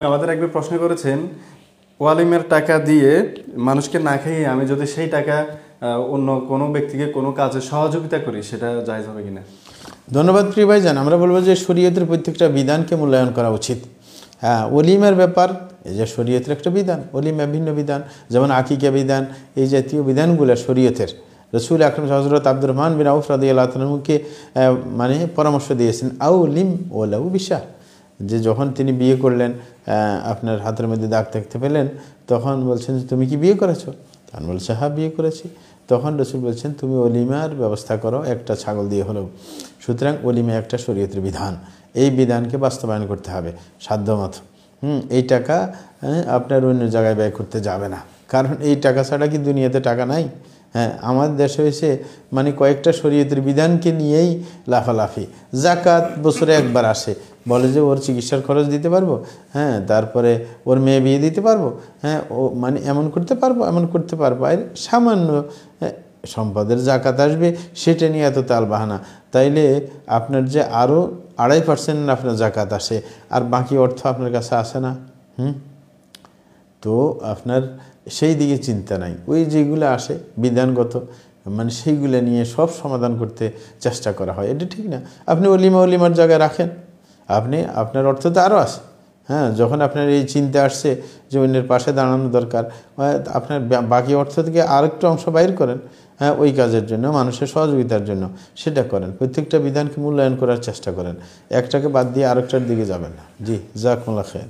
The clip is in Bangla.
আমাদের একবার প্রশ্ন করেছেন, ওয়ালিমের টাকা দিয়ে মানুষকে না খাইয়ে আমি যদি সেই টাকা অন্য কোনো ব্যক্তিকে কোনো কাজে সহযোগিতা করি, সেটা জায়েজ হবে কিনা? ধন্যবাদ প্রিয় ভাইজান। আমরা বলবো যে শরীয়তের প্রত্যেকটা বিধানকে মূল্যায়ন করা উচিত। হ্যাঁ, অলিমের ব্যাপার এই যে শরীয়তের একটা বিধান, অলিমা ভিন্ন বিধান, যেমন আকিকা বিধান, এই জাতীয় বিধানগুলো শরীয়তের। রসুল আকরাম হযরত আব্দুর রহমান বিন আউফ রাদিয়াল্লাহু তাআলাকে মানে পরামর্শ দিয়েছেন আউলিম ওয়ালাউ বিশাহ, যে যখন তিনি বিয়ে করলেন, আপনার হাতের মধ্যে দাগ দেখতে পেলেন, তখন বলছেন যে তুমি কি বিয়ে করেছো? তখন বলছে হ্যাঁ বিয়ে করেছি। তখন রসুল বলছেন তুমি অলিমার ব্যবস্থা করো, একটা ছাগল দিয়ে হলেও। সুতরাং অলিমা একটা শরীয়তের বিধান, এই বিধানকে বাস্তবায়ন করতে হবে সাধ্যমতো। এই টাকা আপনার অন্য জায়গায় ব্যয় করতে যাবে না, কারণ এই টাকা ছাড়া কি দুনিয়াতে টাকা নাই? হ্যাঁ, আমার দেশে এসে মানে কয়েকটা শরীয়তের বিধানকে নিয়েই লাফালাফি। জাকাত বছরে একবার আসে, বলে যে ওর চিকিৎসার খরচ দিতে পারবো, হ্যাঁ, তারপরে ওর মেয়ে বিয়ে দিতে পারবো, হ্যাঁ, ও মানে এমন করতে পারবো এমন করতে পারবো, আর সামান্য সম্পদের জাকাত আসবে, সেটা নিয়ে এত তালবাহানা। তাইলে আপনার যে আরও 2.5% আপনার জাকাত আসে, আর বাকি অর্থ আপনার কাছে আসে না। তো আপনার সেই দিকে চিন্তা নাই, ওই যেগুলো আসে বিধানগত মানে সেইগুলো নিয়ে সব সমাধান করতে চেষ্টা করা হয়, এটা ঠিক না। আপনি অলিমার জায়গায় রাখেন, আপনি আপনার অর্থ তো আরও আছে। হ্যাঁ, যখন আপনার এই চিন্তা আসছে যে অন্যের পাশে দাঁড়ানো দরকার, আপনার বাকি অর্থ থেকে আরেকটু অংশ বাইর করেন, হ্যাঁ, ওই কাজের জন্য, মানুষের সহযোগিতার জন্য, সেটা করেন। প্রত্যেকটা বিধানকে মূল্যায়ন করার চেষ্টা করেন, একটাকে বাদ দিয়ে আরেকটার দিকে যাবেন না। জি, জাযাকুমুল্লাহ খাইর।